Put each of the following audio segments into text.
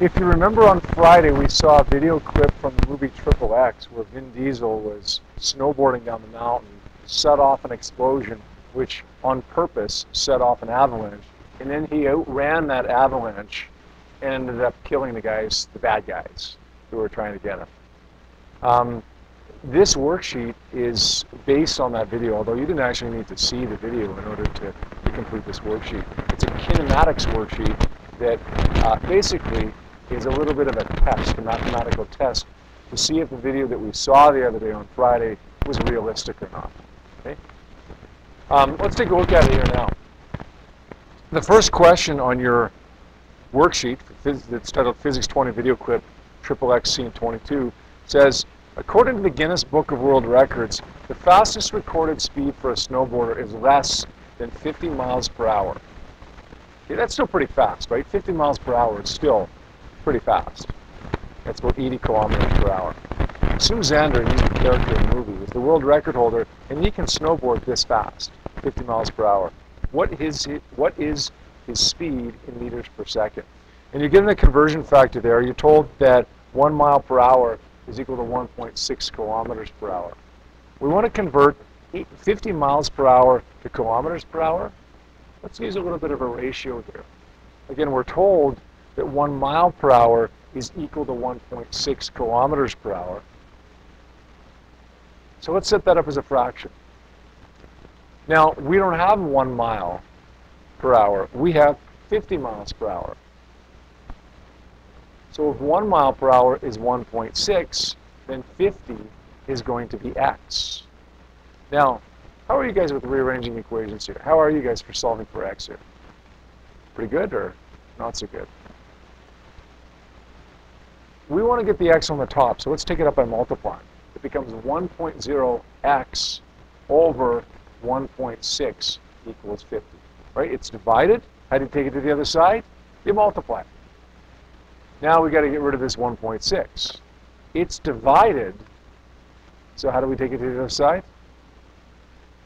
If you remember on Friday, we saw a video clip from the movie Triple X where Vin Diesel was snowboarding down the mountain, set off an explosion, which on purpose set off an avalanche, and then he outran that avalanche and ended up killing the bad guys who were trying to get him. This worksheet is based on that video, although you didn't actually need to see the video in order to complete this worksheet. It's a kinematics worksheet that basically is a little bit of a test, a mathematical test, to see if the video that we saw the other day on Friday was realistic or not. Okay? Let's take a look at it here now. The first question on your worksheet that's titled Physics 20 Video Clip XXX Scene 22 says, according to the Guinness Book of World Records, the fastest recorded speed for a snowboarder is less than 50 miles per hour. Okay, that's still pretty fast, right? 50 miles per hour is still pretty fast. That's about 80 kilometers per hour. Assume Xander, he's the character in the movie, is the world record holder, and he can snowboard this fast, 50 miles per hour. What is his speed in meters per second? And you're given the conversion factor there. You're told that 1 mile per hour is equal to 1.6 kilometers per hour. We want to convert 50 miles per hour to kilometers per hour. Let's use a little bit of a ratio here. Again, we're told that 1 mile per hour is equal to 1.6 kilometers per hour. So let's set that up as a fraction. Now, we don't have 1 mile per hour. We have 50 miles per hour. So if 1 mile per hour is 1.6, then 50 is going to be x. Now, how are you guys with rearranging equations here? How are you guys for solving for x here? Pretty good or not so good? We want to get the x on the top, so let's take it up by multiplying. It becomes 1.0x over 1.6 equals 50. Right? It's divided. How do you take it to the other side? You multiply it. Now we got to get rid of this 1.6. It's divided. So how do we take it to the other side?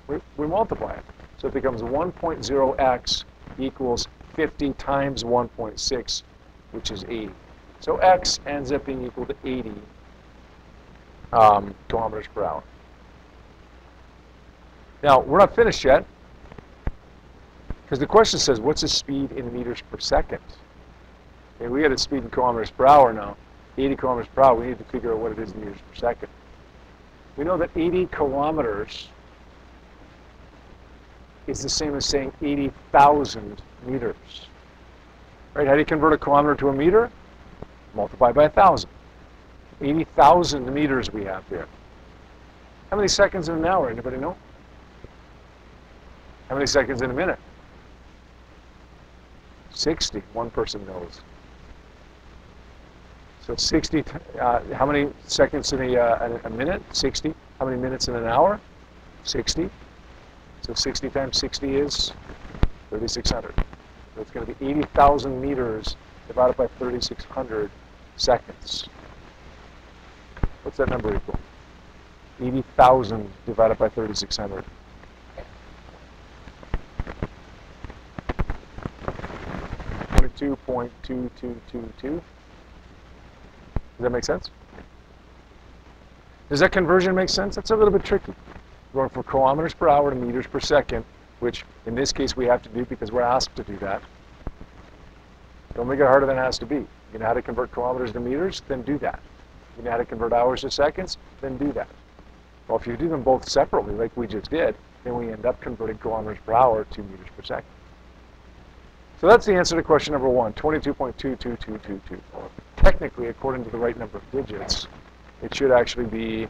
We multiply it. So it becomes 1.0x equals 50 times 1.6, which is 80. So x ends up being equal to 80 kilometers per hour. Now, we're not finished yet, because the question says, what's the speed in meters per second? Okay, we got a speed in kilometers per hour now. 80 kilometers per hour, we need to figure out what it is in meters per second. We know that 80 kilometers is the same as saying 80,000 meters. Right? How do you convert a kilometer to a meter? Multiply by 1,000. 80,000 meters we have here. How many seconds in an hour? Anybody know? How many seconds in a minute? 60. One person knows. So 60, how many seconds in a minute? 60. How many minutes in an hour? 60. So 60 times 60 is 3,600. So it's going to be 80,000 meters divided by 3,600 seconds. What's that number equal? 80,000 divided by 3,600. 22.2222. Does that make sense? Does that conversion make sense? That's a little bit tricky. We're going from kilometers per hour to meters per second, which in this case we have to do because we're asked to do that. Don't make it harder than it has to be. You know how to convert kilometers to meters? Then do that. You know how to convert hours to seconds? Then do that. Well, if you do them both separately, like we just did, then we end up converting kilometers per hour to meters per second. So that's the answer to question number 1, 22.22222. Technically, according to the right number of digits, it should actually be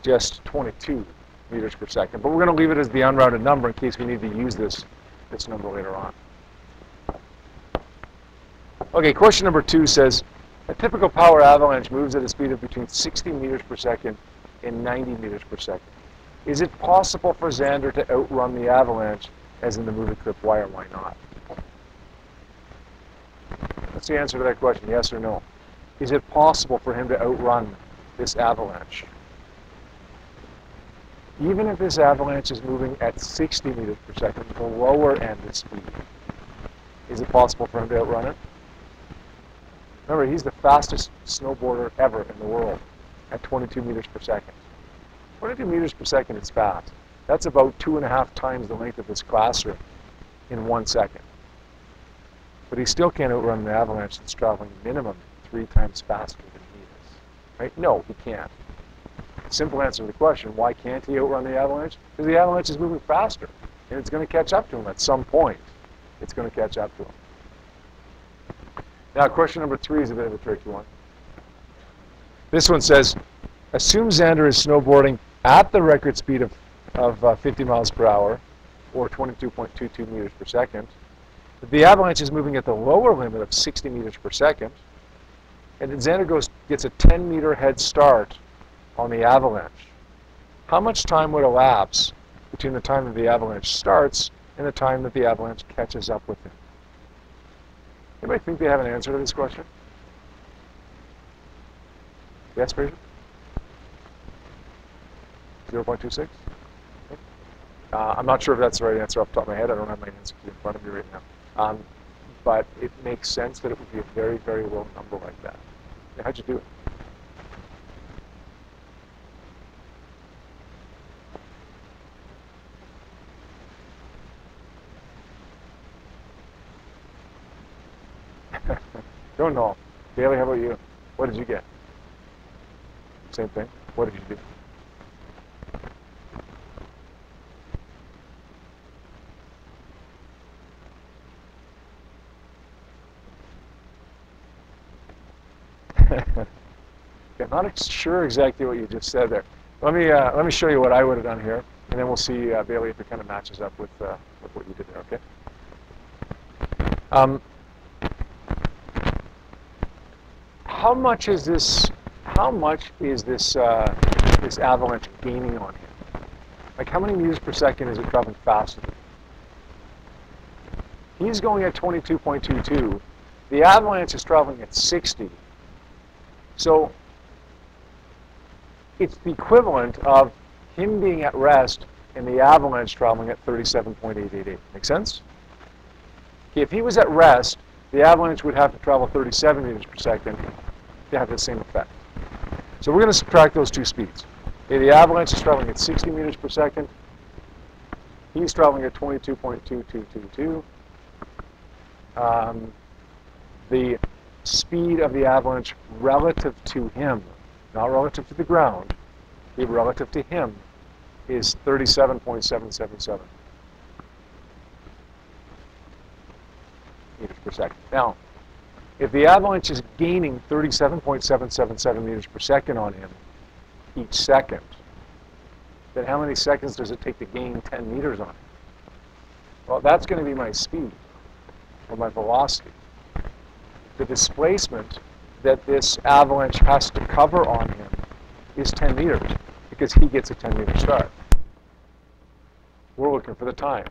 just 22 meters per second. But we're going to leave it as the unrounded number in case we need to use this number later on. Okay, question number 2 says, a typical power avalanche moves at a speed of between 60 meters per second and 90 meters per second. Is it possible for Xander to outrun the avalanche as in the movie clip? Why or why not? What's the answer to that question? Yes or no? Is it possible for him to outrun this avalanche? Even if this avalanche is moving at 60 meters per second, the lower end of speed, is it possible for him to outrun it? Remember, he's the fastest snowboarder ever in the world at 22 meters per second. 22 meters per second is fast. That's about 2.5 times the length of this classroom in 1 second. But he still can't outrun the avalanche that's traveling minimum 3 times faster than he is. Right? No, he can't. Simple answer to the question, why can't he outrun the avalanche? Because the avalanche is moving faster, and it's going to catch up to him at some point. It's going to catch up to him. Now, question number 3 is a bit of a tricky one. This one says, assume Xander is snowboarding at the record speed of 50 miles per hour, or 22.22 meters per second. The avalanche is moving at the lower limit of 60 meters per second, and Xander gets a 10-meter head start on the avalanche. How much time would elapse between the time that the avalanche starts and the time that the avalanche catches up with him? Anybody think they have an answer to this question? Yes, Fraser? 0.26? I'm not sure if that's the right answer off the top of my head. I don't have my answer in front of me right now. But it makes sense that it would be a very, very low number like that. Yeah, how'd you do it? Don't know. Bailey, how about you? What did you get? Same thing. What did you do? I'm not sure exactly what you just said there. Let me show you what I would have done here, and then we'll see, Bailey, if it kind of matches up with what you did there. Okay. How much is this this avalanche gaining on him? Like, how many meters per second is it traveling faster? He's going at 22.22. The avalanche is traveling at 60. So it's the equivalent of him being at rest and the avalanche traveling at 37.888. Make sense? Okay, if he was at rest, the avalanche would have to travel 37 meters per second to have the same effect. So we're going to subtract those two speeds. Okay, the avalanche is traveling at 60 meters per second. He's traveling at 22.2222. The speed of the avalanche relative to him, not relative to the ground, relative to him, is 37.777 meters per second. Now, if the avalanche is gaining 37.777 meters per second on him each second, then how many seconds does it take to gain 10 meters on him? Well, that's going to be my speed, or my velocity. The displacement that this avalanche has to cover on him is 10 meters, because he gets a 10-meter start. We're looking for the time.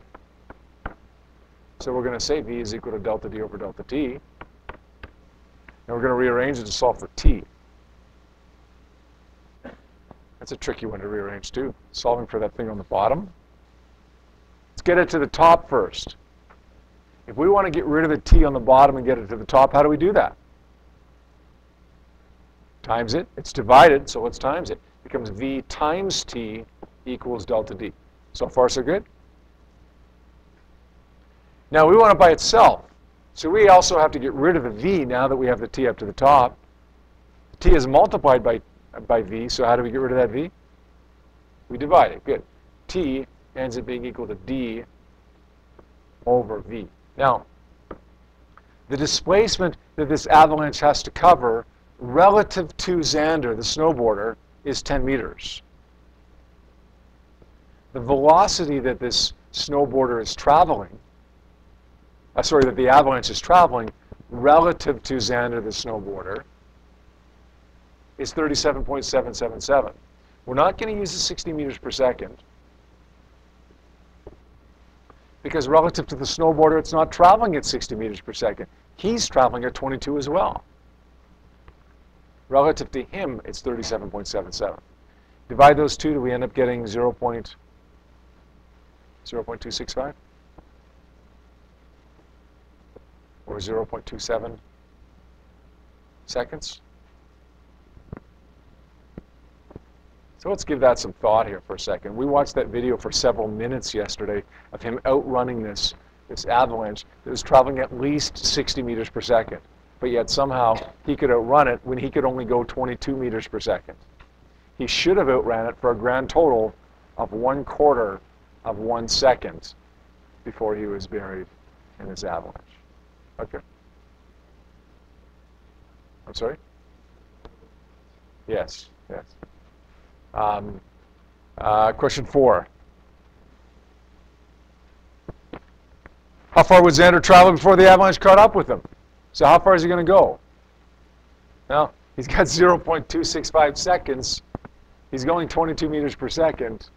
So we're going to say V is equal to delta D over delta T. And we're going to rearrange it to solve for T. That's a tricky one to rearrange too, solving for that thing on the bottom. Let's get it to the top first. If we want to get rid of the T on the bottom and get it to the top, how do we do that? Times it. It's divided, so let's times it. It becomes V times T equals delta D. So far, so good? Now, we want it by itself. So we also have to get rid of the V now that we have the T up to the top. T is multiplied by V, so how do we get rid of that V? We divide it. Good. T ends up being equal to D over V. Now, the displacement that this avalanche has to cover relative to Xander, the snowboarder, is 10 meters. The velocity that this snowboarder is traveling, that the avalanche is traveling relative to Xander, the snowboarder, is 37.777. We're not going to use the 60 meters per second, because relative to the snowboarder, it's not traveling at 60 meters per second. He's traveling at 22 as well. Relative to him, it's 37.77. Divide those two, we end up getting 0.265 or 0.27. Seconds? So let's give that some thought here for a second. We watched that video for several minutes yesterday of him outrunning this avalanche that was traveling at least 60 meters per second. But yet somehow he could outrun it when he could only go 22 meters per second. He should have outran it for a grand total of 1/4 of 1 second before he was buried in this avalanche. Okay. I'm sorry? Yes, yes. Question 4. How far would Xander travel before the avalanche caught up with him? So how far is he going to go? Well, he's got 0.265 seconds. He's going 22 meters per second.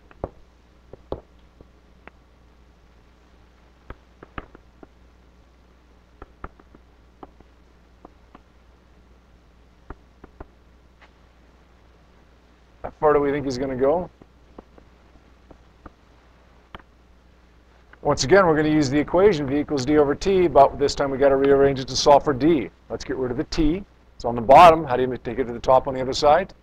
How far do we think he's going to go? Once again, we're going to use the equation v equals d over t, but this time we got to rearrange it to solve for d. Let's get rid of the t. It's on the bottom. How do you take it to the top on the other side?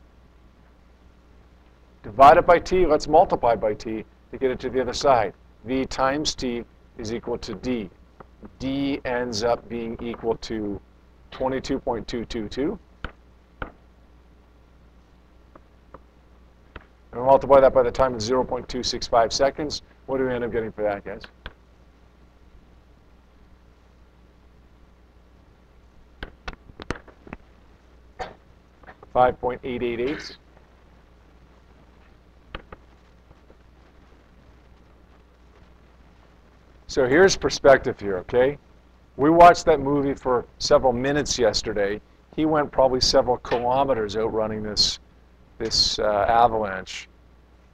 Divide it by t. Let's multiply by t to get it to the other side. V times t is equal to d. D ends up being equal to 22.222. And we multiply that by the time of 0.265 seconds. What do we end up getting for that, guys? $5.888. So here's perspective here, okay? We watched that movie for several minutes yesterday. He went probably several kilometers outrunning this avalanche.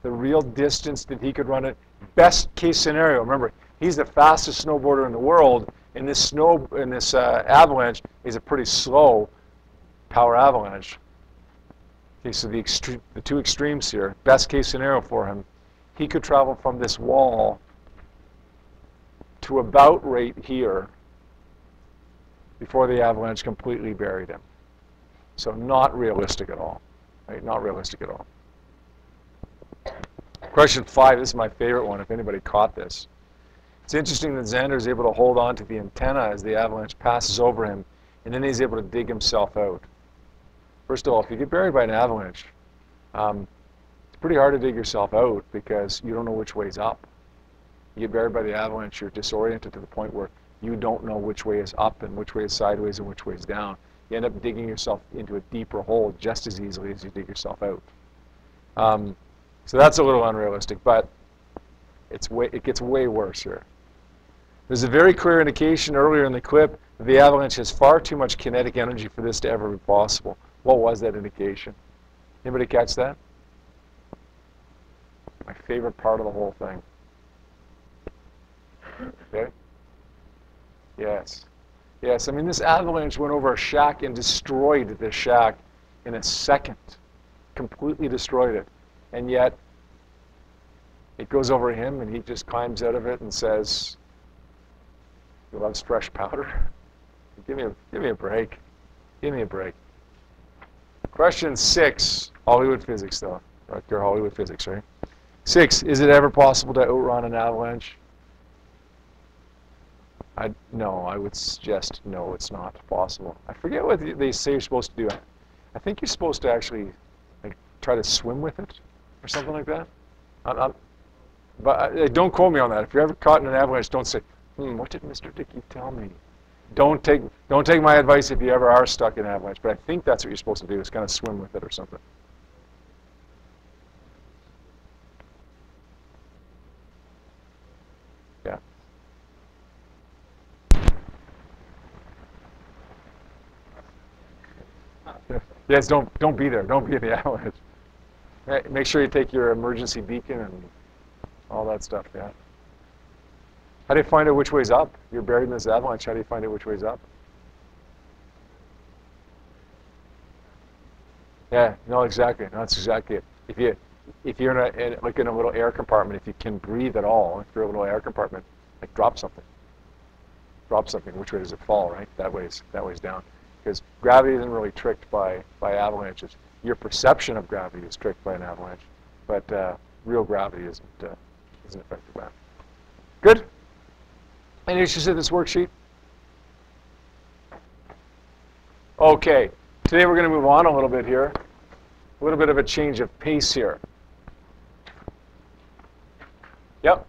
The real distance that he could run it, best case scenario. Remember, he's the fastest snowboarder in the world, and this avalanche is a pretty slow power avalanche. Okay, so the two extremes here. Best case scenario for him, he could travel from this wall to about right here before the avalanche completely buried him. So not realistic at all. Right? Not realistic at all. Question 5, this is my favorite one, if anybody caught this. It's interesting that Xander is able to hold on to the antenna as the avalanche passes over him, and then he's able to dig himself out. First of all, if you get buried by an avalanche, it's pretty hard to dig yourself out because you don't know which way's up. You get buried by the avalanche, you're disoriented to the point where you don't know which way is up and which way is sideways and which way is down. You end up digging yourself into a deeper hole just as easily as you dig yourself out. So that's a little unrealistic, but it gets way worse here. There's a very clear indication earlier in the clip that the avalanche has far too much kinetic energy for this to ever be possible. What was that indication? Anybody catch that? My favorite part of the whole thing. Okay? Yes. Yes, I mean, this avalanche went over a shack and destroyed this shack in a second. Completely destroyed it. And yet, it goes over him and he just climbs out of it and says, he loves fresh powder. Give me a break. Give me a break. Question 6, Hollywood physics though. Right there, Hollywood physics, right? 6, is it ever possible to outrun an avalanche? No, I would suggest no, it's not possible. I forget what they say you're supposed to do. I think you're supposed to actually try to swim with it or something like that. But don't quote me on that. If you're ever caught in an avalanche, don't say, what did Mr. Dickie tell me? Don't take my advice if you ever are stuck in an avalanche. But I think that's what you're supposed to do, is kind of swim with it or something. Yeah. Yes, don't be there. Don't be in the avalanche. Make sure you take your emergency beacon and all that stuff, yeah. How do you find out which way's up? You're buried in this avalanche. How do you find out which way's up? Yeah, no, exactly. That's exactly it. If you're in a little air compartment, if you can breathe at all, if you're in a little air compartment, drop something. Drop something. Which way does it fall, right? That way's down. because gravity isn't really tricked by avalanches. Your perception of gravity is tricked by an avalanche, but real gravity isn't affected by it. Good? Any issues with this worksheet? Okay, today we're going to move on a little bit here. A little bit of a change of pace here. Yep.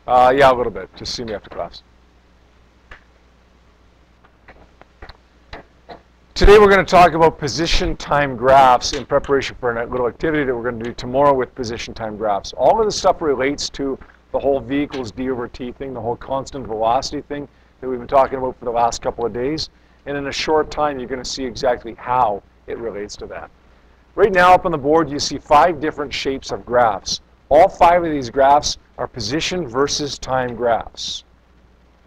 Yeah, a little bit. Just see me after class. Today we're going to talk about position time graphs in preparation for a little activity that we're going to do tomorrow with position time graphs. All of this stuff relates to the whole v equals d over t thing, the whole constant velocity thing that we've been talking about for the last couple of days. And in a short time, you're going to see exactly how it relates to that. Right now up on the board, you see 5 different shapes of graphs. All 5 of these graphs are position versus time graphs.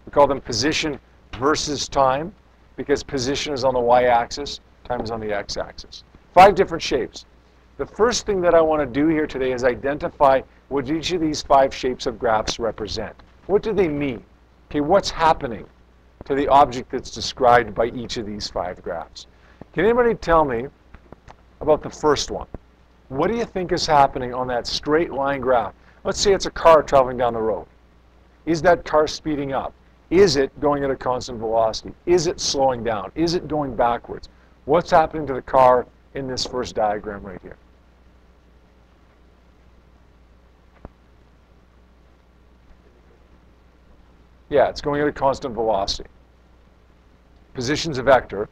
We call them position versus time because position is on the y-axis, time is on the x-axis. 5 different shapes. The first thing that I want to do here today is identify what each of these 5 shapes of graphs represent. What do they mean? Okay, what's happening to the object that's described by each of these 5 graphs? Can anybody tell me about the first one? What do you think is happening on that straight line graph? Let's say it's a car traveling down the road. Is that car speeding up? Is it going at a constant velocity? Is it slowing down? Is it going backwards? What's happening to the car in this first diagram right here? Yeah, it's going at a constant velocity. Position's a vector,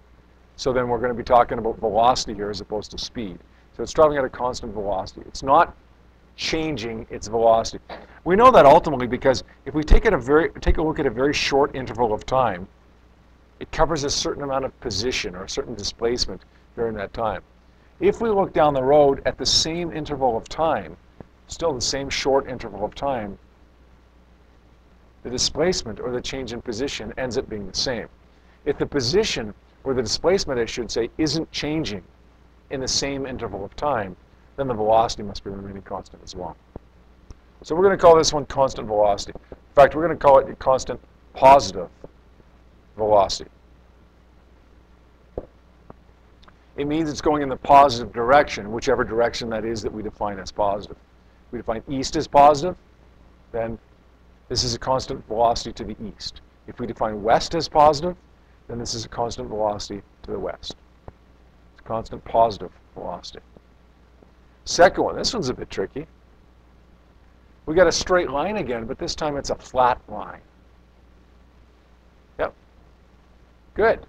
so then we're going to be talking about velocity here as opposed to speed. So it's traveling at a constant velocity. It's not changing its velocity. We know that ultimately because if we take a look at a very short interval of time, it covers a certain amount of position or a certain displacement during that time. If we look down the road at the same interval of time, still the same short interval of time, the displacement or the change in position ends up being the same. If the position, or the displacement I should say, isn't changing in the same interval of time, then the velocity must be remaining constant as well. So we're going to call this one constant velocity. In fact, we're going to call it a constant positive velocity. It means it's going in the positive direction, whichever direction that is that we define as positive. If we define east as positive, then this is a constant velocity to the east. If we define west as positive, then this is a constant velocity to the west. It's a constant positive velocity. Second one, this one's a bit tricky. We got a straight line again, but this time it's a flat line. Yep. Good.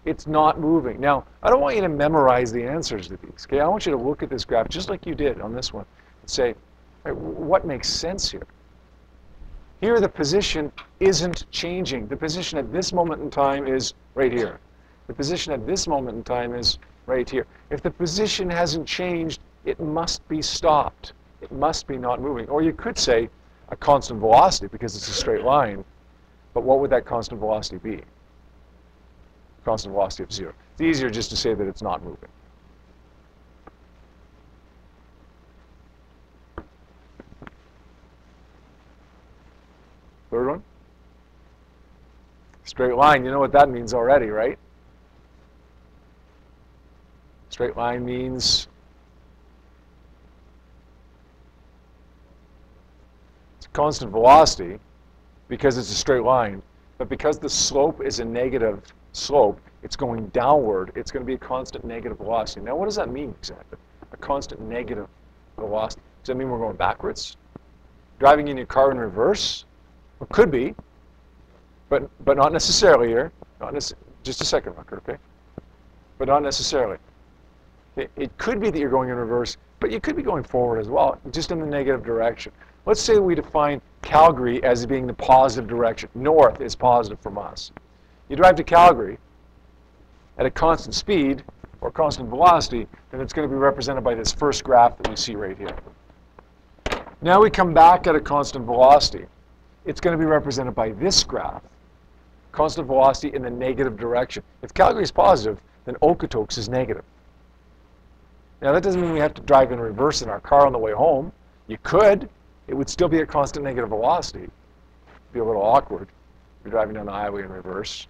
It's not moving. Now, I don't want you to memorize the answers to these. Okay, I want you to look at this graph just like you did on this one and say, hey, what makes sense here? Here, the position isn't changing. The position at this moment in time is right here. The position at this moment in time is right here. If the position hasn't changed, it must be stopped. It must be not moving. Or you could say a constant velocity because it's a straight line. But what would that constant velocity be? Constant velocity of 0. It's easier just to say that it's not moving. Third one. Straight line, you know what that means already, right? Straight line means it's a constant velocity because it's a straight line, but because the slope is a negative slope, it's going downward, it's going to be a constant negative velocity. Now, what does that mean exactly? A constant negative velocity. Does that mean we're going backwards? Driving in your car in reverse? Well, could be, but not necessarily here. Just a second, Rucker, okay? But not necessarily. It could be that you're going in reverse, but you could be going forward as well, just in the negative direction. Let's say we define Calgary as being the positive direction. North is positive from us. You drive to Calgary at a constant speed or constant velocity, then it's going to be represented by this first graph that we see right here. Now we come back at a constant velocity. It's going to be represented by this graph, constant velocity in the negative direction. If Calgary is positive, then Okotoks is negative. Now that doesn't mean we have to drive in reverse in our car on the way home. You could. It would still be a constant negative velocity. It'd be a little awkward. You're driving down the highway in reverse.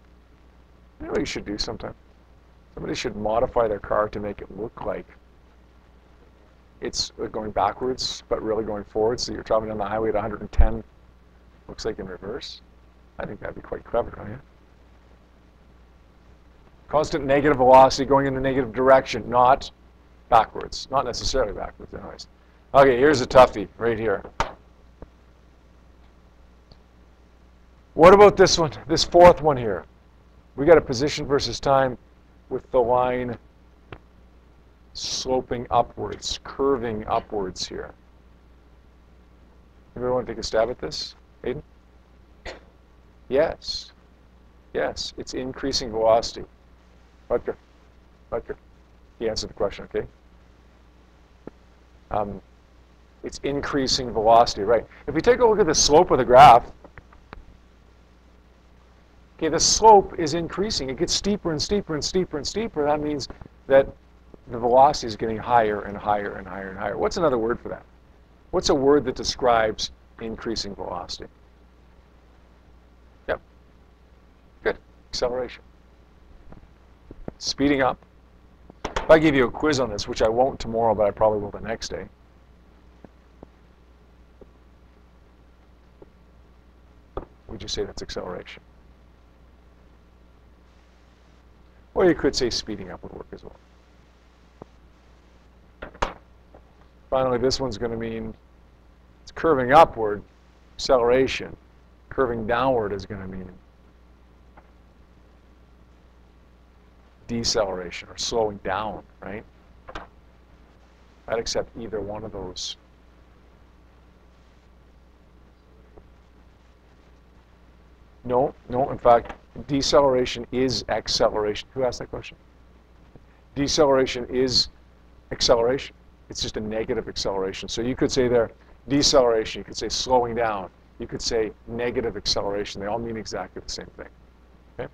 You know what you should do sometime? Somebody should modify their car to make it look like it's going backwards, but really going forward. So you're traveling down the highway at 110, looks like in reverse. I think that'd be quite clever, don't you? Constant negative velocity going in the negative direction, not backwards. Not necessarily backwards, anyways. Okay, here's a toughie right here. What about this one, this fourth one here? We got a position versus time with the line sloping upwards, curving upwards here. Anybody want to take a stab at this? Aiden? Yes. Yes, it's increasing velocity. Rutger. He answered the question, okay? It's increasing velocity, right? If we take a look at the slope of the graph, okay, the slope is increasing. It gets steeper and steeper and steeper and steeper. That means that the velocity is getting higher and higher and higher and higher. What's another word for that? What's a word that describes increasing velocity? Yep. Good. Acceleration. Speeding up. If I give you a quiz on this, which I won't tomorrow, but I probably will the next day. Would you say that's acceleration? Or you could say speeding up would work as well. Finally, this one's going to mean it's curving upward, acceleration. Curving downward is going to mean deceleration or slowing down, right? I'd accept either one of those. No, in fact, deceleration is acceleration. Who asked that question? Deceleration is acceleration. It's just a negative acceleration. So you could say there, deceleration, you could say slowing down, you could say negative acceleration. They all mean exactly the same thing. Okay?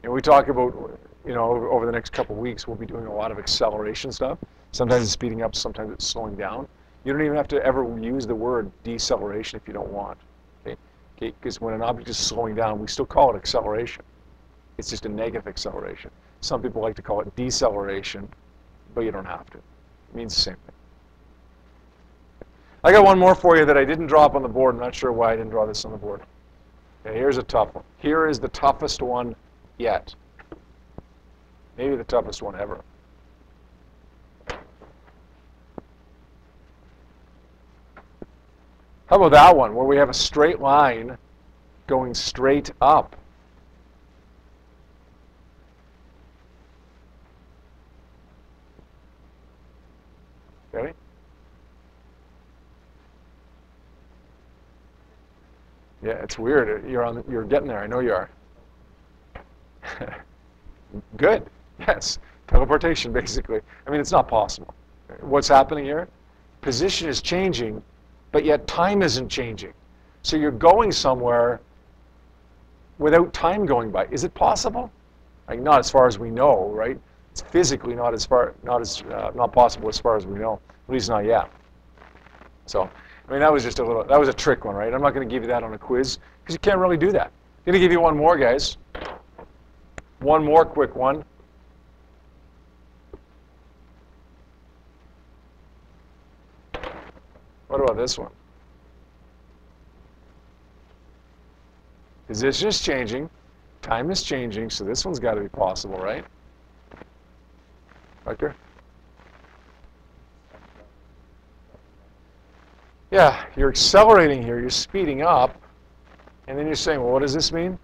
And we talk about, over the next couple of weeks, we'll be doing a lot of acceleration stuff. Sometimes it's speeding up, sometimes it's slowing down. You don't even have to ever use the word deceleration if you don't want. Okay? Because when an object is slowing down, we still call it acceleration. It's just a negative acceleration. Some people like to call it deceleration, but you don't have to. It means the same thing. I got one more for you that I didn't draw up on the board. I'm not sure why I didn't draw this on the board. Okay, here's a tough one. Here is the toughest one yet. Maybe the toughest one ever. How about that one, where we have a straight line going straight up? Okay. Yeah, it's weird. You're getting there. I know you are. Good. Yes. Teleportation, basically. I mean, it's not possible. What's happening here? Position is changing, but yet time isn't changing. So you're going somewhere without time going by. Is it possible? Like, not as far as we know, right? It's physically not possible as far as we know. At least not yet. So, I mean, that was a trick one, right? I'm not going to give you that on a quiz because you can't really do that. I'm going to give you one more, guys. One more quick one. What about this one? Position is changing, time is changing, so this one's got to be possible, right? Rutger? Yeah, you're accelerating here, you're speeding up, and then you're saying, well, what does this mean?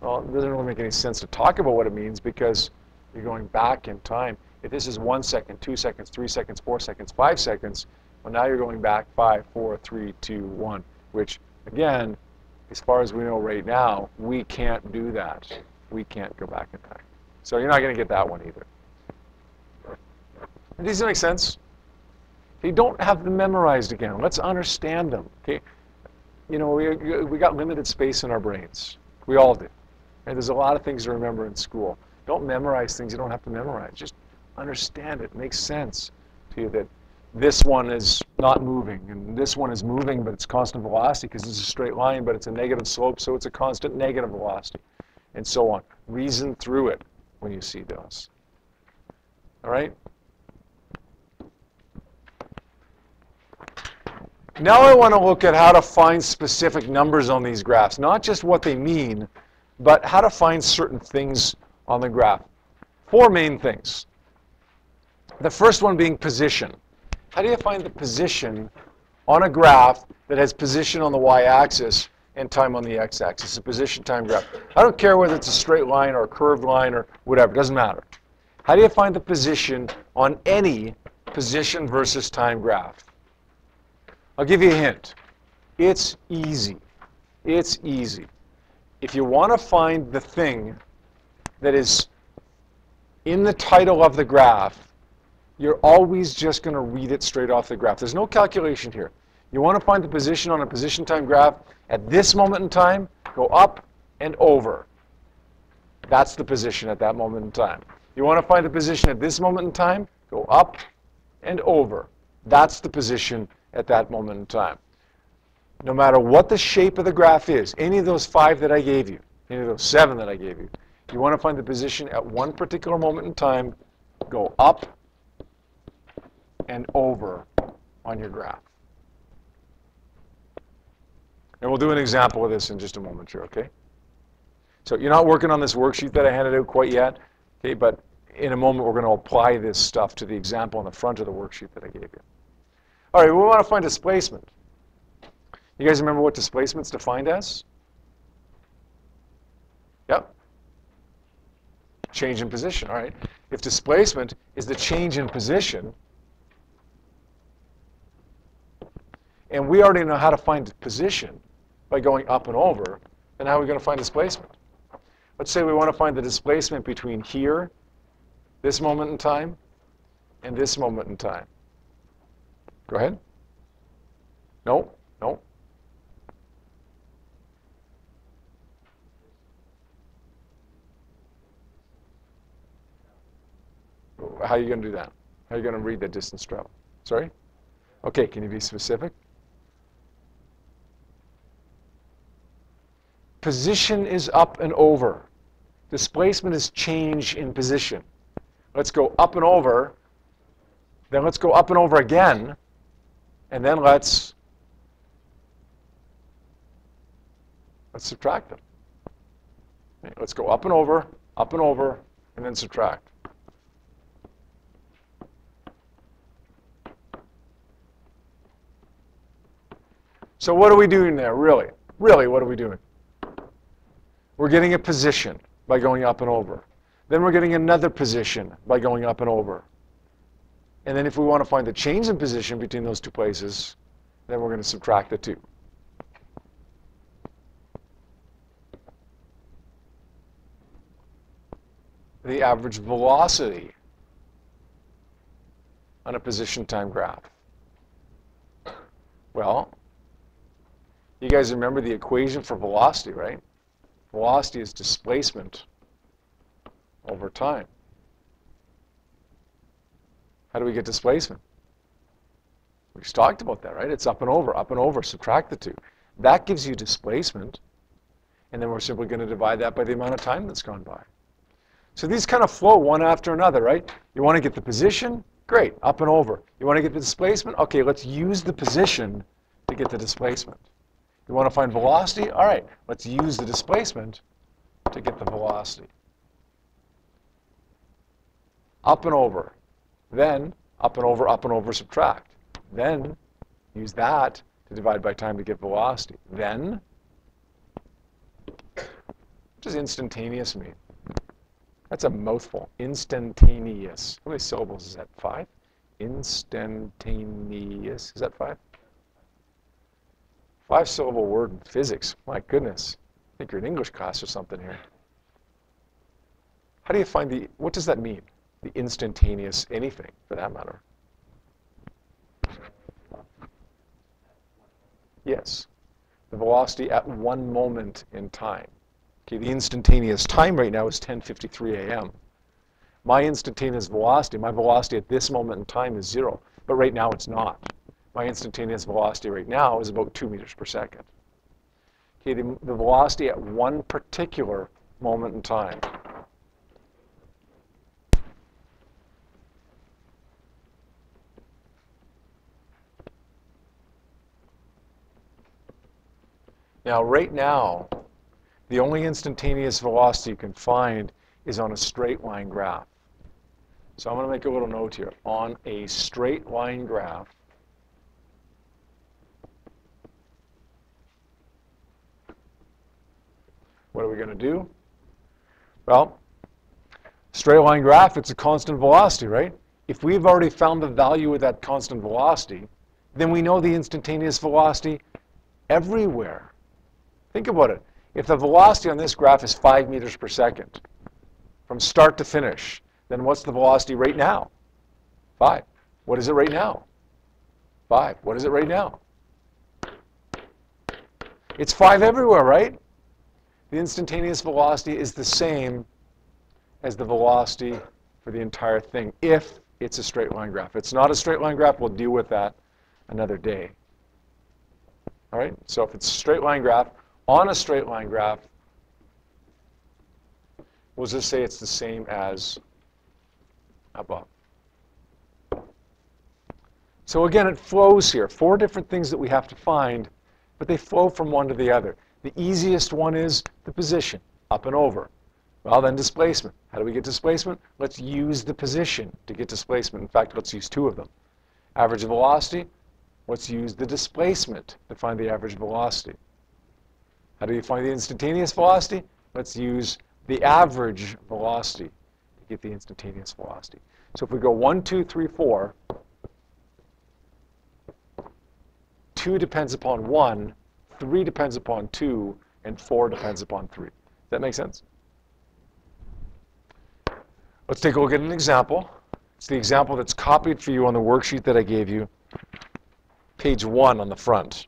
Well, it doesn't really make any sense to talk about what it means because you're going back in time. If this is 1 second, 2 seconds, 3 seconds, 4 seconds, 5 seconds, well, now you're going back 5, 4, 3, 2, 1, which, again, as far as we know right now, we can't do that. We can't go back in time. So you're not going to get that one either. Does this make sense? You don't have them memorized again. Let's understand them. Okay, we got limited space in our brains. We all do. And there's a lot of things to remember in school. Don't memorize things you don't have to memorize. Just understand it. It makes sense to you that this one is not moving, and this one is moving, but it's constant velocity because it's a straight line, but it's a negative slope, so it's a constant negative velocity, and so on. Reason through it when you see those. All right? Now I want to look at how to find specific numbers on these graphs, not just what they mean, but how to find certain things on the graph. 4 main things. The first one being position. How do you find the position on a graph that has position on the y-axis and time on the x-axis? A position time graph. I don't care whether it's a straight line or a curved line or whatever. It doesn't matter. How do you find the position on any position versus time graph? I'll give you a hint. It's easy. It's easy. If you want to find the thing that is in the title of the graph, you're always just going to read it straight off the graph. There's no calculation here. You want to find the position on a position time graph at this moment in time, go up and over. That's the position at that moment in time. You want to find the position at this moment in time, go up and over. That's the position at that moment in time. No matter what the shape of the graph is, any of those 5 that I gave you, any of those 7 that I gave you, you want to find the position at one particular moment in time, go up and over on your graph. And we'll do an example of this in just a moment here, okay? So you're not working on this worksheet that I handed out quite yet, okay, but in a moment we're going to apply this stuff to the example on the front of the worksheet that I gave you. All right, we want to find displacement. You guys remember what displacement's defined as? Yep. Change in position, all right. If displacement is the change in position, and we already know how to find position by going up and over, then how are we going to find displacement? Let's say we want to find the displacement between here, this moment in time, and this moment in time. Go ahead. No, no. How are you going to do that? How are you going to read that distance traveled? Sorry? Okay, can you be specific? Position is up and over. Displacement is change in position. Let's go up and over. Then let's go up and over again. And then let's subtract them. Okay, let's go up and over, and then subtract. So what are we doing there, really? Really, what are we doing? We're getting a position by going up and over. Then we're getting another position by going up and over. And then if we want to find the change in position between those 2 places, then we're going to subtract the 2. The average velocity on a position time graph. Well, you guys remember the equation for velocity, right? Velocity is displacement over time. How do we get displacement? We just talked about that, right? It's up and over, subtract the 2. That gives you displacement, and then we're simply going to divide that by the amount of time that's gone by. So these kind of flow one after another, right? You want to get the position? Great, up and over. You want to get the displacement? Okay, let's use the position to get the displacement. You want to find velocity? All right, let's use the displacement to get the velocity. Up and over. Then up and over, subtract. Then use that to divide by time to get velocity. Then, what does instantaneous mean? That's a mouthful. Instantaneous. How many syllables is that? 5? Instantaneous. Is that 5? 5-syllable word in physics. My goodness. I think you're in English class or something here. How do you find the, what does that mean? The instantaneous anything, for that matter. Yes. The velocity at one moment in time. Okay, the instantaneous time right now is 10:53 a.m. My instantaneous velocity, my velocity at this moment in time is 0. But right now it's not. My instantaneous velocity right now is about 2 meters per second. Okay, the velocity at one particular moment in time. Now, right now, the only instantaneous velocity you can find is on a straight line graph. So I'm going to make a little note here. On a straight line graph, what are we going to do? Well, straight line graph, it's a constant velocity, right? If we've already found the value of that constant velocity, then we know the instantaneous velocity everywhere. Think about it. If the velocity on this graph is 5 meters per second from start to finish, then what's the velocity right now? 5. What is it right now? 5. What is it right now? It's 5 everywhere, right? The instantaneous velocity is the same as the velocity for the entire thing if it's a straight line graph. If it's not a straight line graph, we'll deal with that another day. All right? So if it's a straight line graph, on a straight line graph, we'll just say it's the same as above. So again, it flows here. 4 different things that we have to find, but they flow from one to the other. The easiest one is the position, up and over. Well, then displacement. How do we get displacement? Let's use the position to get displacement. In fact, let's use 2 of them. Average velocity. Let's use the displacement to find the average velocity. How do you find the instantaneous velocity? Let's use the average velocity to get the instantaneous velocity. So if we go 1, 2, 3, 4, 2 depends upon 1, 3 depends upon 2, and 4 depends upon 3. Does that make sense? Let's take a look at an example. It's the example that's copied for you on the worksheet that I gave you, page 1 on the front.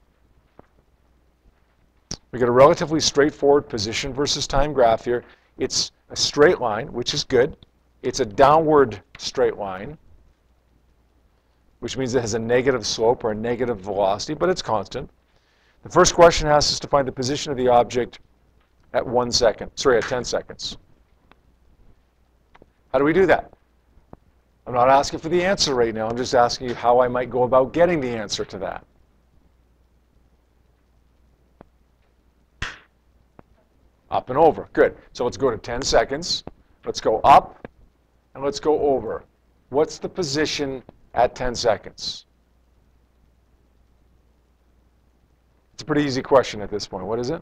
We get a relatively straightforward position versus time graph here. It's a straight line, which is good. It's a downward straight line, which means it has a negative slope or a negative velocity, but it's constant. The first question asks us to find the position of the object at 10 seconds. How do we do that? I'm not asking for the answer right now. I'm just asking you how I might go about getting the answer to that. Up and over. Good. So let's go to 10 seconds. Let's go up, and let's go over. What's the position at 10 seconds? It's a pretty easy question at this point. What is it?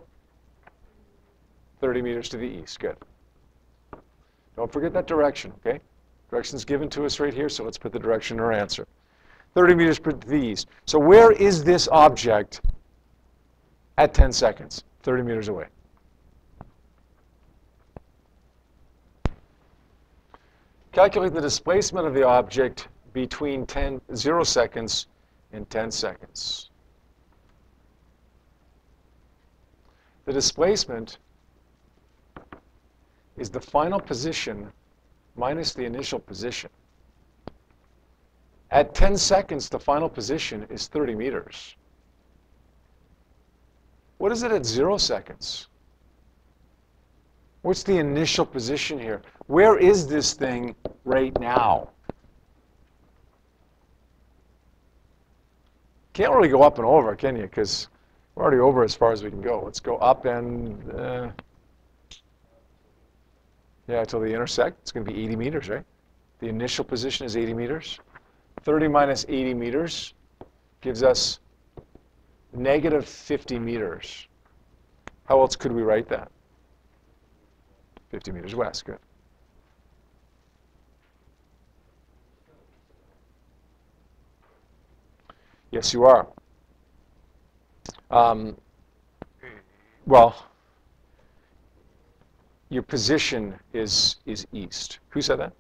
30 meters to the east. Good. Don't forget that direction, okay? Direction's given to us right here, so let's put the direction in our answer. 30 meters to the east. So where is this object at 10 seconds? 30 meters away. Calculate the displacement of the object between 0 seconds and 10 seconds. The displacement is the final position minus the initial position. At 10 seconds, the final position is 30 meters. What is it at 0 seconds? What's the initial position here? Where is this thing right now? Can't really go up and over, can you? Because we're already over as far as we can go. Let's go up and, yeah, until they intersect. It's going to be 80 meters, right? The initial position is 80 meters. 30 minus 80 meters gives us negative 50 meters. How else could we write that? 50 meters west, good. Yes, you are. Well, your position is east. Who said that?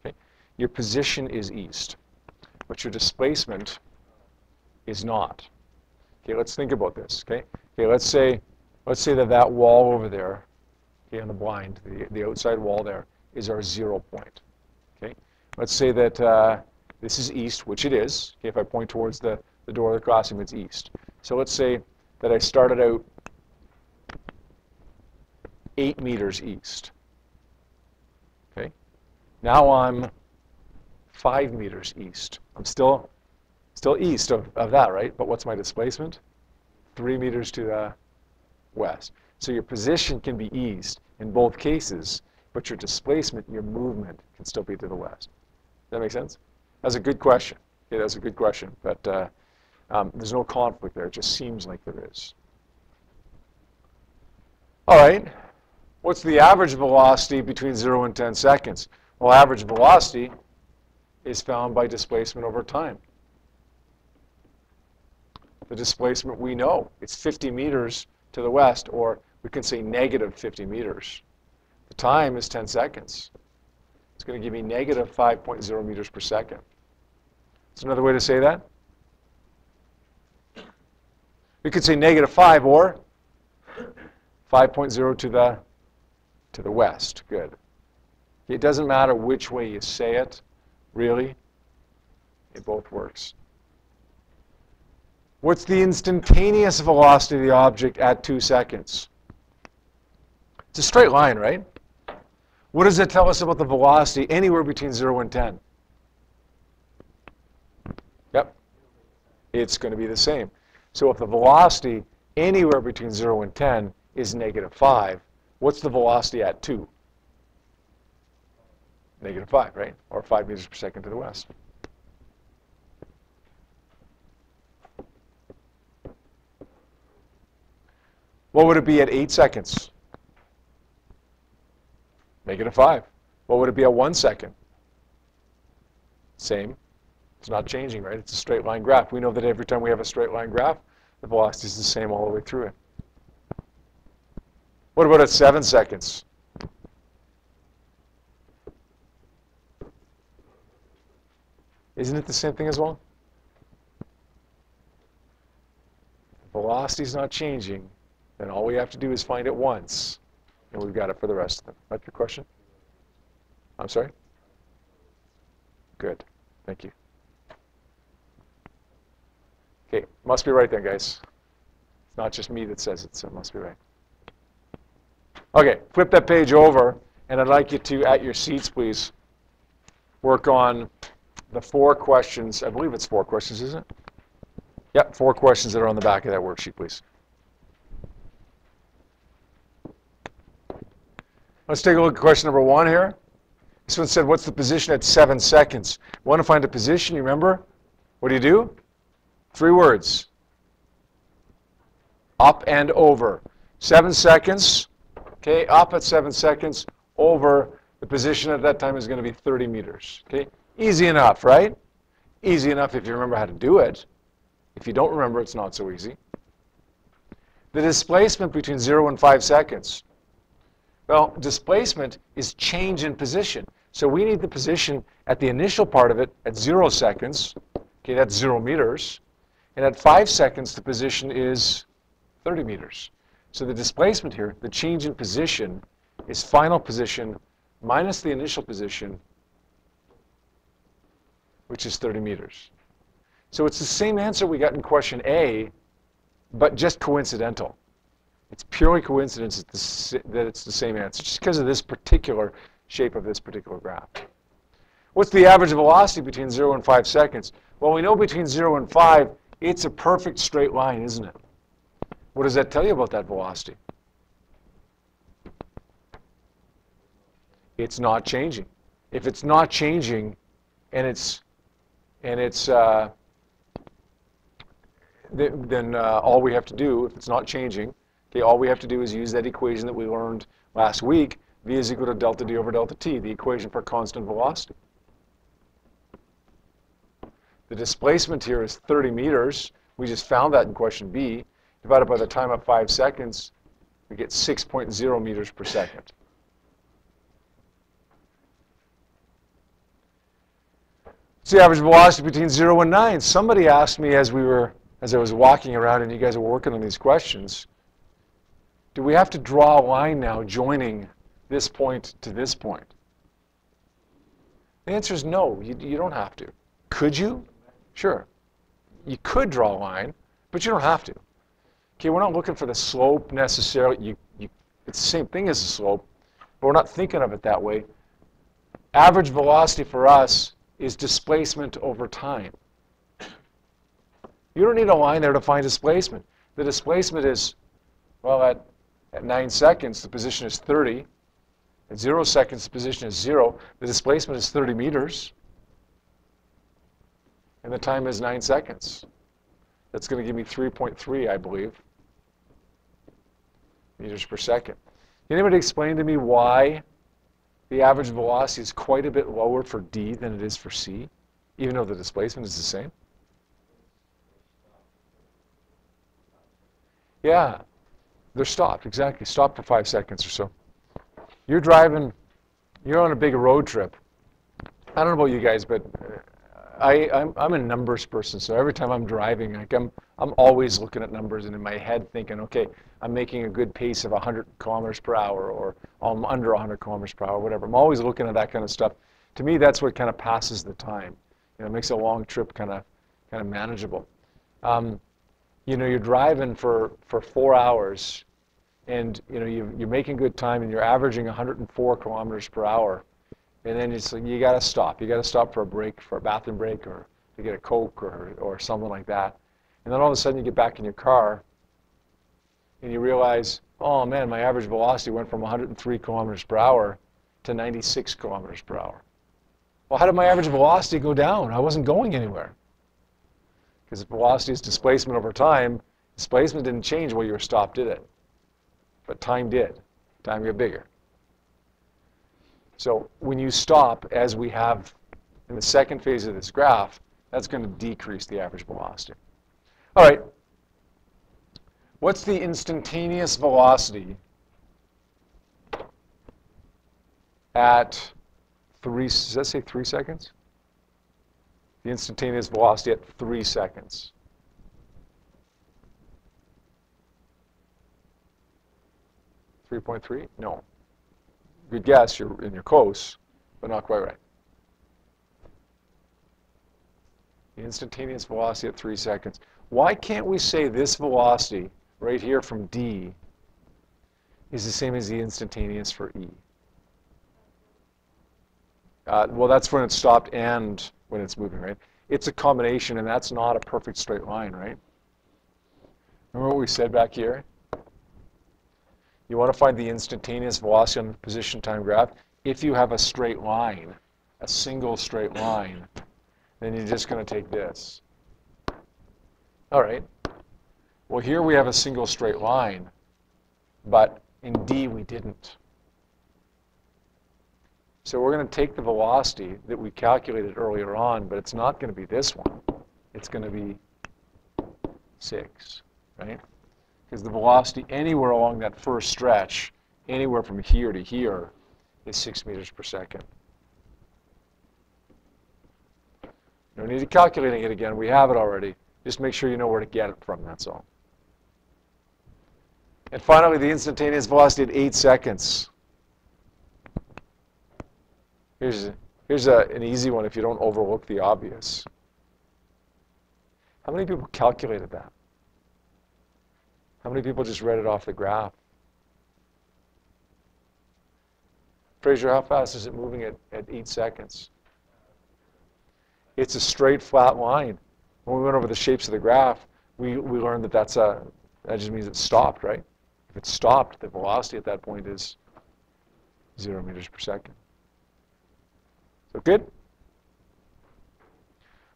Okay. Your position is east, but your displacement is not. Okay, let's think about this. Okay, let's say that wall over there, okay, on the blind, the outside wall there, is our 0 point. Okay, let's say that This is east, which it is. Okay, if I point towards the door of the classroom, it's east. So let's say that I started out 8 meters east. Okay. Now I'm 5 meters east. I'm still east of that, right? But what's my displacement? 3 meters to the west. So your position can be east in both cases, but your displacement, your movement, can still be to the west. Does that make sense? That's a good question. Yeah, that's a good question. But there's no conflict there. It just seems like there is. All right. What's the average velocity between 0 and 10 seconds? Well, average velocity is found by displacement over time. The displacement we know. It's 50 meters to the west, or we can say negative 50 meters. The time is 10 seconds. It's going to give me negative 5.0 meters per second. That's another way to say that. We could say negative 5 or 5.0 to the west. Good. It doesn't matter which way you say it, really. It both works. What's the instantaneous velocity of the object at 2 seconds? It's a straight line, right? What does it tell us about the velocity anywhere between 0 and 10? Yep. It's going to be the same. So if the velocity anywhere between 0 and 10 is negative 5, what's the velocity at 2? Negative 5, right? Or 5 meters per second to the west. What would it be at 8 seconds? Negative 5. What would it be at 1 second? Same. It's not changing, right? It's a straight line graph. We know that every time we have a straight line graph, the velocity is the same all the way through it. What about at 7 seconds? Isn't it the same thing as well? The velocity is not changing. Then all we have to do is find it once, and we've got it for the rest of them. That's your question? I'm sorry? Good. Thank you. Okay, must be right then, guys. It's not just me that says it, so it must be right. Okay, flip that page over, and I'd like you to, at your seats, please, work on the 4 questions. I believe it's 4 questions, isn't it? Yep, 4 questions that are on the back of that worksheet, please. Let's take a look at question number 1 here. This one said, what's the position at 7 seconds? Want to find a position, you remember? What do? 3 words. Up and over. 7 seconds. Okay, up at 7 seconds. Over, the position at that time is going to be 30 meters. Okay, easy enough, right? Easy enough if you remember how to do it. If you don't remember, it's not so easy. The displacement between 0 and 5 seconds. Well, displacement is change in position. So we need the position at the initial part of it at 0 seconds. Okay, that's 0 meters. And at 5 seconds, the position is 30 meters. So the displacement here, the change in position, is final position minus the initial position, which is 30 meters. So it's the same answer we got in question A, but just coincidental. It's purely coincidence that it's the same answer, just because of this particular shape of this particular graph. What's the average velocity between 0 and 5 seconds? Well, we know between 0 and 5, it's a perfect straight line, isn't it? What does that tell you about that velocity? It's not changing. If it's not changing, then all we have to do, if it's not changing, okay, all we have to do is use that equation that we learned last week. V is equal to delta d over delta t, the equation for constant velocity. The displacement here is 30 meters. We just found that in question B. Divided by the time of 5 seconds, we get 6.0 meters per second. What's the average velocity between 0 and 9? Somebody asked me as I was walking around and you guys were working on these questions, do we have to draw a line now joining this point to this point? The answer is no, you don't have to. Could you? Sure. You could draw a line, but you don't have to. Okay, we're not looking for the slope necessarily. It's the same thing as the slope, but we're not thinking of it that way. Average velocity for us is displacement over time. You don't need a line there to find displacement. The displacement is, well, at 9 seconds, the position is 30. At 0 seconds, the position is 0. The displacement is 30 meters. And the time is 9 seconds. That's going to give me 3.3, I believe, meters per second. Can anybody explain to me why the average velocity is quite a bit lower for D than it is for C, even though the displacement is the same? Yeah, they're stopped, exactly. Stopped for 5 seconds or so. You're driving, you're on a big road trip. I don't know about you guys, but I'm a numbers person, so every time I'm driving, like I'm always looking at numbers and in my head thinking, okay, I'm making a good pace of 100 kilometers per hour, or I'm under 100 kilometers per hour, whatever. I'm always looking at that kind of stuff. To me, that's what kind of passes the time. You know, it makes a long trip kind of manageable. You know, you're driving for 4 hours, and you know you're making good time, and you're averaging 104 kilometers per hour. And then it's like, you got to stop. You got to stop for a break, for a bathroom break, or to get a Coke or something like that. And then all of a sudden you get back in your car and you realize, oh man, my average velocity went from 103 kilometers per hour to 96 kilometers per hour. Well, how did my average velocity go down? I wasn't going anywhere. Because velocity is displacement over time. Displacement didn't change while you were stopped, did it? But time did. Time got bigger. So when you stop, as we have in the second phase of this graph, that's going to decrease the average velocity. All right. What's the instantaneous velocity at 3, does that say 3 seconds? The instantaneous velocity at 3 seconds. .3? No. Good guess, you're close, but not quite right. The instantaneous velocity at 3 seconds. Why can't we say this velocity right here from D is the same as the instantaneous for E? Well, that's when it's stopped and when it's moving, right? It's a combination, and that's not a perfect straight line, right? Remember what we said back here? You want to find the instantaneous velocity on the position time graph. If you have a straight line, a single straight line, then you're just going to take this. All right. Well, here we have a single straight line, but in D we didn't. So we're going to take the velocity that we calculated earlier on, but it's not going to be this one. It's going to be 6, right? Because the velocity anywhere along that first stretch, anywhere from here to here, is 6 meters per second. No need of calculating it again. We have it already. Just make sure you know where to get it from, that's all. And finally, the instantaneous velocity at 8 seconds. Here's an easy one if you don't overlook the obvious. How many people calculated that? How many people just read it off the graph? Fraser, how fast is it moving at 8 seconds? It's a straight, flat line. When we went over the shapes of the graph, we learned that that just means it's stopped, right? If it's stopped, the velocity at that point is 0 meters per second. So good?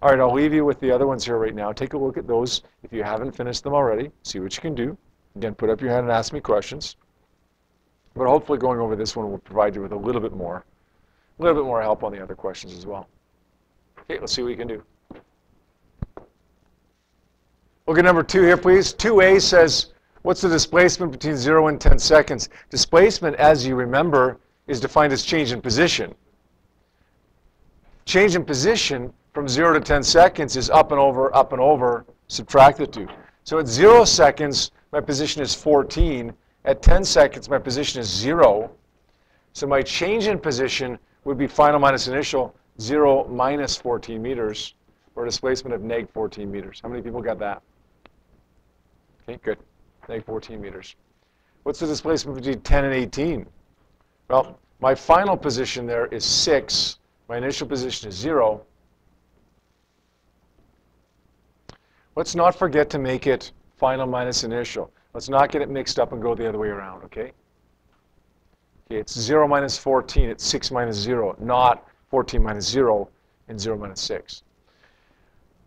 All right, I'll leave you with the other ones here right now. Take a look at those if you haven't finished them already. See what you can do. Again, put up your hand and ask me questions. But hopefully going over this one will provide you with a little bit more help on the other questions as well. Okay, let's see what we can do. Look at number 2 here, please. 2A says, what's the displacement between 0 and 10 seconds? Displacement, as you remember, is defined as change in position. Change in position from 0 to 10 seconds is up and over, subtract the 2. So at 0 seconds, my position is 14. At 10 seconds, my position is 0. So my change in position would be final minus initial, 0 minus 14 meters. or a displacement of neg 14 meters. How many people got that? Okay, good. Neg 14 meters. What's the displacement between 10 and 18? Well, my final position there is 6. My initial position is 0. Let's not forget to make it final minus initial. Let's not get it mixed up and go the other way around, okay? Okay, it's 0 minus 14. It's 6 minus 0, not 14 minus 0 and 0 minus 6.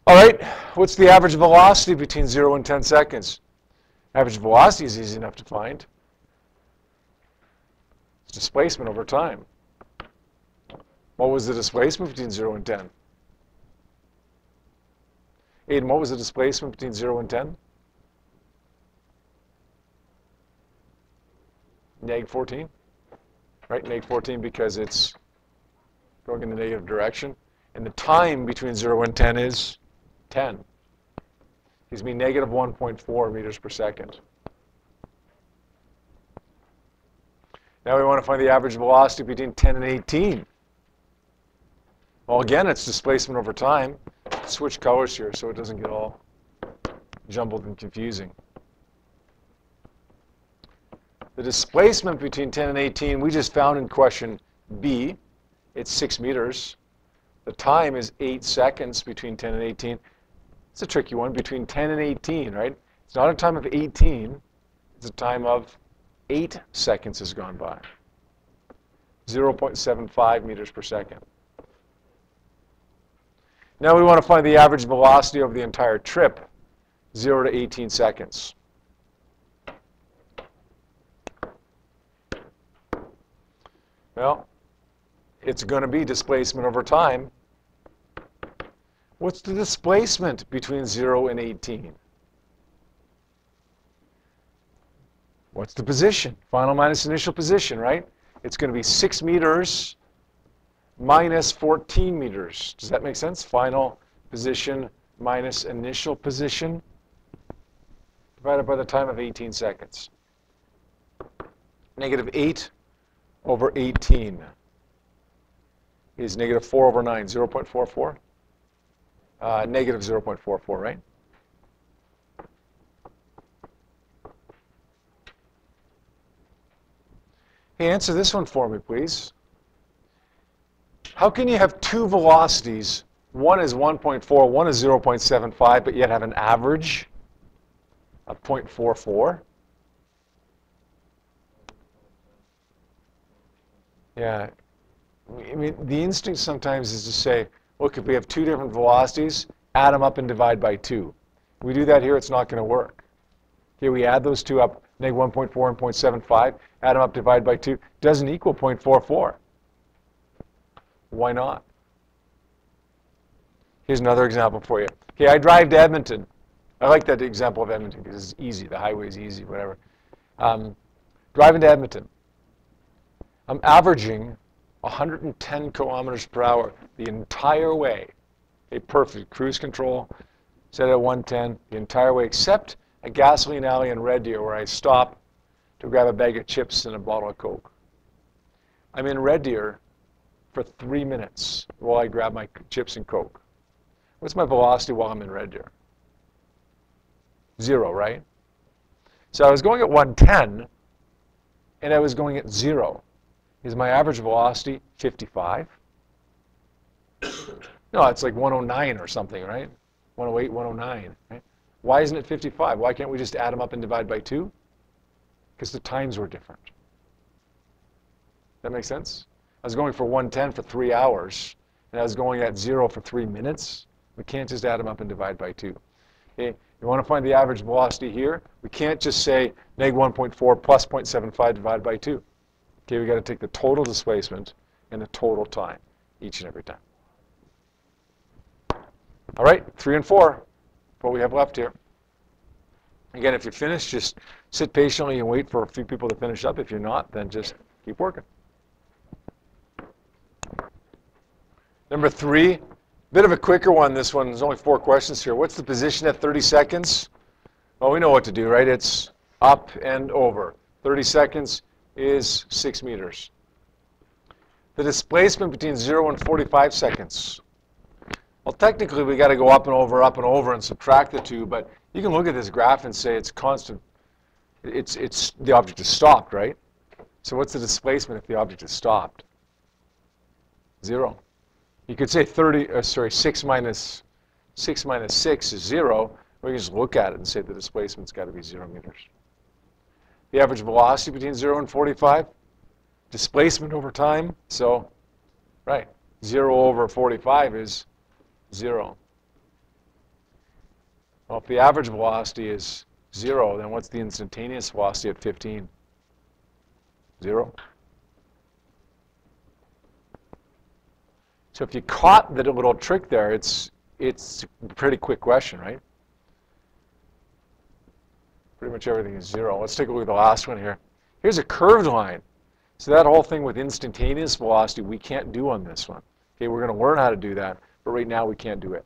All right, what's the average velocity between 0 and 10 seconds? Average velocity is easy enough to find. It's displacement over time. What was the displacement between 0 and 10? Aiden, what was the displacement between 0 and 10? Neg 14, right? Neg 14 because it's going in the negative direction. And the time between 0 and 10 is 10. Gives me negative 1.4 meters per second. Now we want to find the average velocity between 10 and 18. Well, again, it's displacement over time. Switch colors here so it doesn't get all jumbled and confusing. The displacement between 10 and 18 we just found in question B. It's 6 meters. The time is 8 seconds between 10 and 18. It's a tricky one, between 10 and 18, right? It's not a time of 18. It's a time of 8 seconds has gone by. 0.75 meters per second. Now we want to find the average velocity over the entire trip, 0 to 18 seconds. Well, it's going to be displacement over time. What's the displacement between 0 and 18? What's the position? Final minus initial position, right? It's going to be 6 meters minus 14 meters. Does that make sense? Final position minus initial position divided by the time of 18 seconds. Negative 8 over 18 is negative 4 over 9, 0.44. Negative 0.44, right? Hey, answer this one for me, please. How can you have two velocities, one is 1.4, one is 0.75, but yet have an average of 0.44? Yeah, I mean, the instinct sometimes is to say, look, if we have two different velocities, add them up and divide by 2. If we do that here, it's not going to work. Okay, we add those two up, negative 1.4 and 0.75, add them up, divide by 2, doesn't equal 0.44. Why not? Here's another example for you. Okay, I drive to Edmonton. I like that example of Edmonton because it's easy. The highway's easy, whatever. Driving to Edmonton. I'm averaging 110 kilometers per hour the entire way. Okay, perfect. Cruise control, set at 110 the entire way, except a gasoline alley in Red Deer where I stop to grab a bag of chips and a bottle of Coke. I'm in Red Deer for 3 minutes while I grab my chips and Coke. What's my velocity while I'm in Red Deer? 0, right? So I was going at 110, and I was going at 0. Is my average velocity 55? No, it's like 109 or something, right? 108, 109, right? Why isn't it 55? Why can't we just add them up and divide by 2? Because the times were different. That make sense? I was going for 110 for 3 hours, and I was going at 0 for 3 minutes. We can't just add them up and divide by 2. Okay? You want to find the average velocity here? We can't just say negative 1.4 plus 0.75 divided by 2. Okay, we've got to take the total displacement and the total time each and every time. All right, 3 and 4, what we have left here. Again, if you're finished, just sit patiently and wait for a few people to finish up. If you're not, then just keep working. Number 3, bit of a quicker one, this one. There's only 4 questions here. What's the position at 30 seconds? Well, we know what to do, right? It's up and over. 30 seconds is 6 meters. The displacement between 0 and 45 seconds. Well, technically, we got to go up and over and subtract the two, but you can look at this graph and say it's constant. It's the object is stopped, right? So what's the displacement if the object is stopped? 0. You could say 6 minus 6 is 0, or you can just look at it and say the displacement's got to be 0 meters. The average velocity between 0 and 45, displacement over time, so, right, 0 over 45 is 0. Well, if the average velocity is 0, then what's the instantaneous velocity at 15? 0. So if you caught the little trick there, it's a pretty quick question, right? Pretty much everything is 0. Let's take a look at the last one here. Here's a curved line. So that whole thing with instantaneous velocity, we can't do on this one. Okay, we're going to learn how to do that, but right now we can't do it.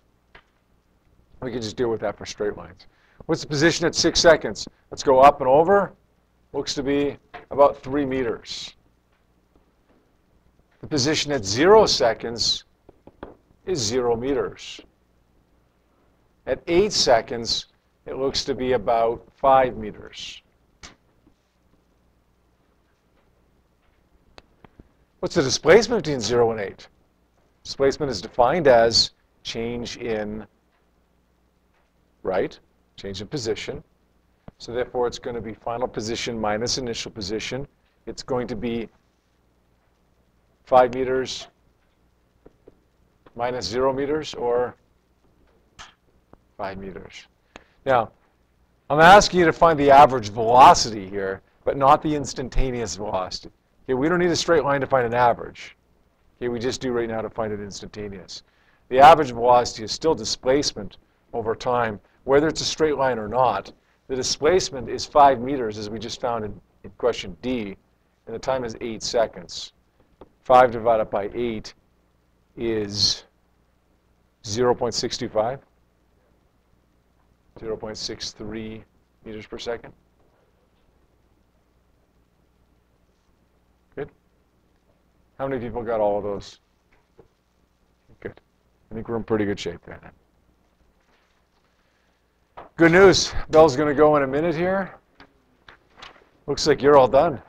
We can just deal with that for straight lines. What's the position at 6 seconds? Let's go up and over. Looks to be about 3 meters. The position at 0 seconds is 0 meters. At 8 seconds, it looks to be about 5 meters. What's the displacement between 0 and 8? Displacement is defined as change in, right? Change in position. So therefore, it's going to be final position minus initial position. It's going to be 5 meters minus 0 meters, or 5 meters. Now, I'm asking you to find the average velocity here, but not the instantaneous velocity. Okay, we don't need a straight line to find an average. Okay, we just do right now to find an instantaneous. The average velocity is still displacement over time, whether it's a straight line or not. The displacement is 5 meters, as we just found in question D, and the time is 8 seconds. 5 divided by 8 is 0.625, 0.63 meters per second. Good. How many people got all of those? Good. I think we're in pretty good shape there. Good news. Bell's going to go in a minute here. Looks like you're all done.